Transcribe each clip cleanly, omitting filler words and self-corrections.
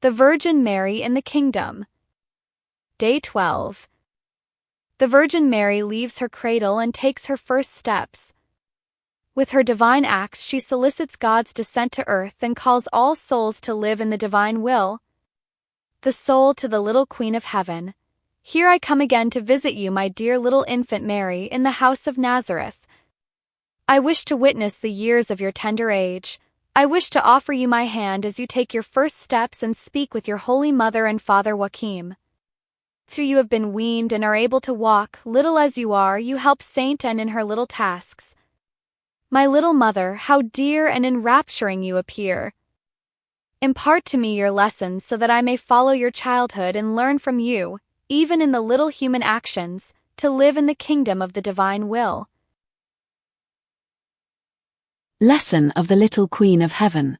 The Virgin Mary in the Kingdom. Day 12. The Virgin Mary leaves her cradle and takes her first steps. With her divine acts, she solicits God's descent to earth and calls all souls to live in the divine will. The soul to the little Queen of Heaven. Here I come again to visit you, my dear little infant Mary, in the house of Nazareth. I wish to witness the years of your tender age. I wish to offer you my hand as you take your first steps and speak with your holy mother and father Joachim. Though you have been weaned and are able to walk, little as you are, you help Saint Anne in her little tasks. My little mother, how dear and enrapturing you appear. Impart to me your lessons so that I may follow your childhood and learn from you, even in the little human actions, to live in the kingdom of the divine will. Lesson of the Little Queen of Heaven.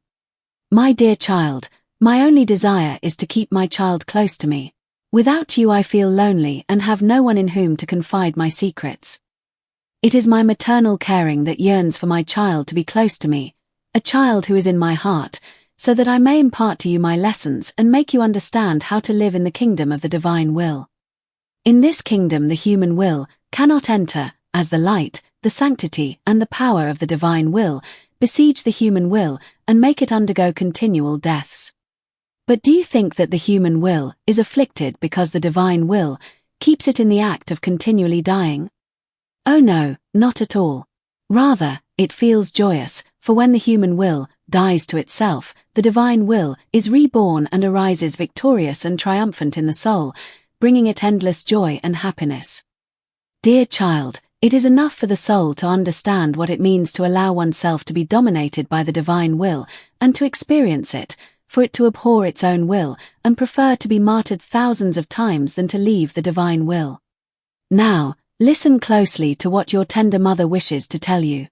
My dear child, my only desire is to keep my child close to me. Without you I feel lonely and have no one in whom to confide my secrets. It is my maternal caring that yearns for my child to be close to me, a child who is in my heart, so that I may impart to you my lessons and make you understand how to live in the kingdom of the divine will. In this kingdom the human will cannot enter, as the light, the sanctity, and the power of the divine will besiege the human will and make it undergo continual deaths. But do you think that the human will is afflicted because the divine will keeps it in the act of continually dying? Oh no, not at all. Rather, it feels joyous, for when the human will dies to itself, the divine will is reborn and arises victorious and triumphant in the soul, bringing it endless joy and happiness. Dear child, it is enough for the soul to understand what it means to allow oneself to be dominated by the divine will and to experience it, for it to abhor its own will and prefer to be martyred thousands of times than to leave the divine will. Now, listen closely to what your tender mother wishes to tell you.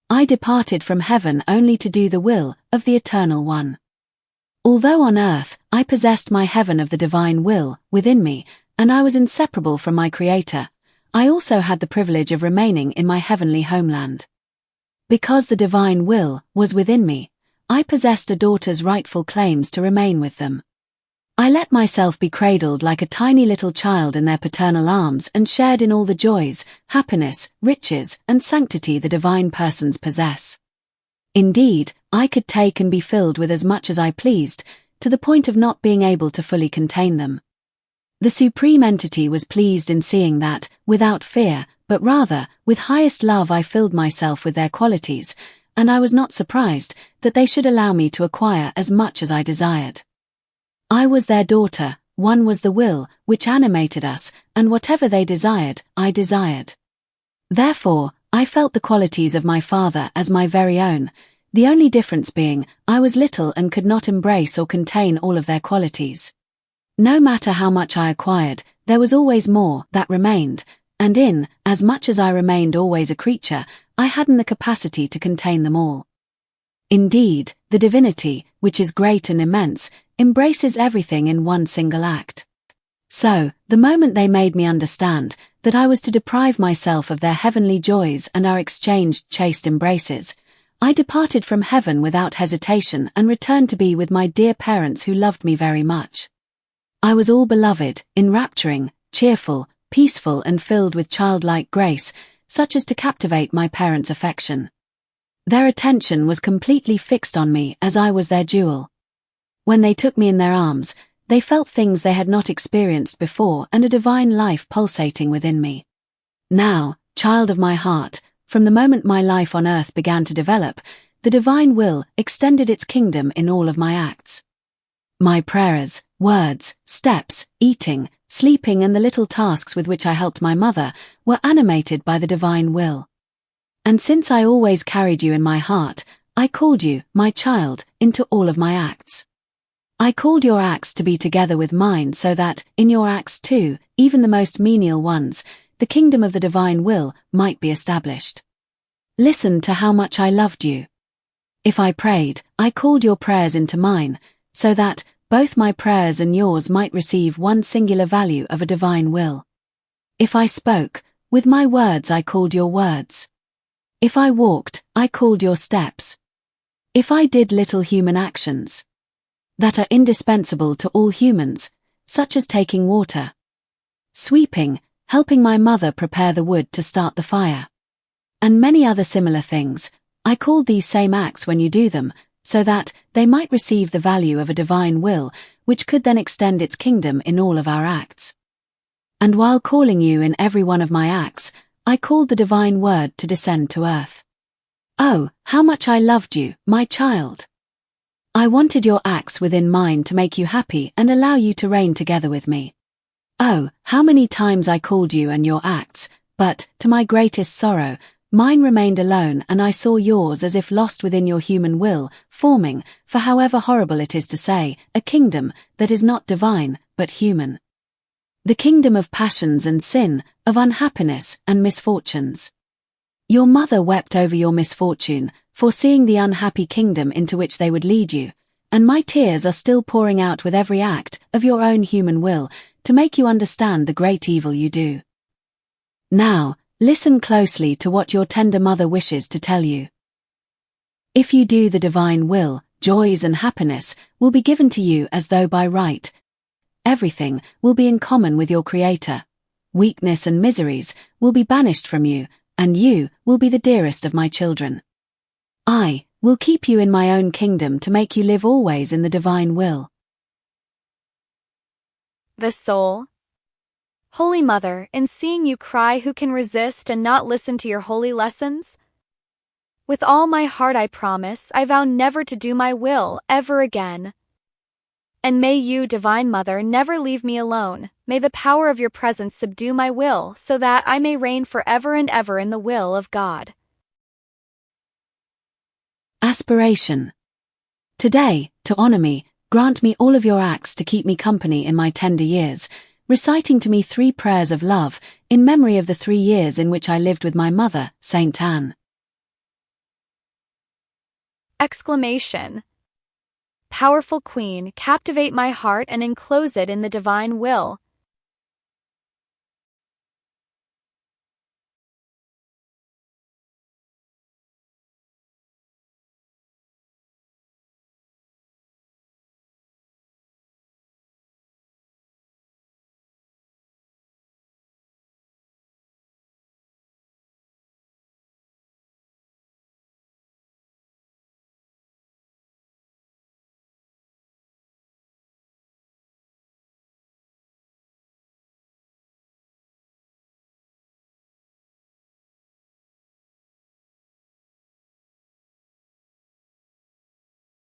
I departed from heaven only to do the will of the Eternal One. Although on earth, I possessed my heaven of the divine will within me, and I was inseparable from my Creator, I also had the privilege of remaining in my heavenly homeland. Because the divine will was within me, I possessed a daughter's rightful claims to remain with them. I let myself be cradled like a tiny little child in their paternal arms and shared in all the joys, happiness, riches, and sanctity the divine persons possess. Indeed, I could take and be filled with as much as I pleased, to the point of not being able to fully contain them. The Supreme Entity was pleased in seeing that, without fear, but rather, with highest love I filled myself with their qualities, and I was not surprised that they should allow me to acquire as much as I desired. I was their daughter, one was the will, which animated us, and whatever they desired, I desired. Therefore, I felt the qualities of my father as my very own, the only difference being, I was little and could not embrace or contain all of their qualities. No matter how much I acquired, there was always more that remained, and in, as much as I remained always a creature, I hadn't the capacity to contain them all. Indeed, the divinity, which is great and immense, embraces everything in one single act. So, the moment they made me understand that I was to deprive myself of their heavenly joys and our exchanged chaste embraces, I departed from heaven without hesitation and returned to be with my dear parents who loved me very much. I was all beloved, enrapturing, cheerful, peaceful and filled with childlike grace, such as to captivate my parents' affection. Their attention was completely fixed on me as I was their jewel. When they took me in their arms, they felt things they had not experienced before and a divine life pulsating within me. Now, child of my heart, from the moment my life on earth began to develop, the divine will extended its kingdom in all of my acts. My prayers, words, steps, eating, sleeping and the little tasks with which I helped my mother were animated by the divine will. And since I always carried you in my heart, I called you, my child, into all of my acts. I called your acts to be together with mine so that, in your acts too, even the most menial ones, the kingdom of the divine will might be established. Listen to how much I loved you. If I prayed, I called your prayers into mine, so that, both my prayers and yours might receive one singular value of a divine will. If I spoke, with my words I called your words. If I walked, I called your steps. If I did little human actions. that are indispensable to all humans, such as taking water, sweeping, helping my mother prepare the wood to start the fire, and many other similar things. I called these same acts when you do them, so that they might receive the value of a divine will, which could then extend its kingdom in all of our acts. And while calling you in every one of my acts, I called the divine word to descend to earth. Oh, how much I loved you, my child! I wanted your acts within mine to make you happy and allow you to reign together with me. Oh, how many times I called you and your acts, but, to my greatest sorrow, mine remained alone, and I saw yours as if lost within your human will, forming, for however horrible it is to say, a kingdom that is not divine, but human. The kingdom of passions and sin, of unhappiness and misfortunes. Your mother wept over your misfortune, foreseeing the unhappy kingdom into which they would lead you, and my tears are still pouring out with every act of your own human will to make you understand the great evil you do. Now, listen closely to what your tender mother wishes to tell you. If you do the divine will, joys and happiness will be given to you as though by right. Everything will be in common with your Creator. Weakness and miseries will be banished from you, and you will be the dearest of my children. I will keep you in my own kingdom to make you live always in the divine will. The soul. Holy Mother, in seeing you cry, who can resist and not listen to your holy lessons? With all my heart I promise, I vow never to do my will ever again. And may you, Divine Mother, never leave me alone. May the power of your presence subdue my will, so that I may reign forever and ever in the will of God. Aspiration. Today, to honor me, grant me all of your acts to keep me company in my tender years, reciting to me 3 prayers of love in memory of the 3 years in which I lived with my mother, Saint Anne. Exclamation. Powerful Queen, captivate my heart and enclose it in the divine will.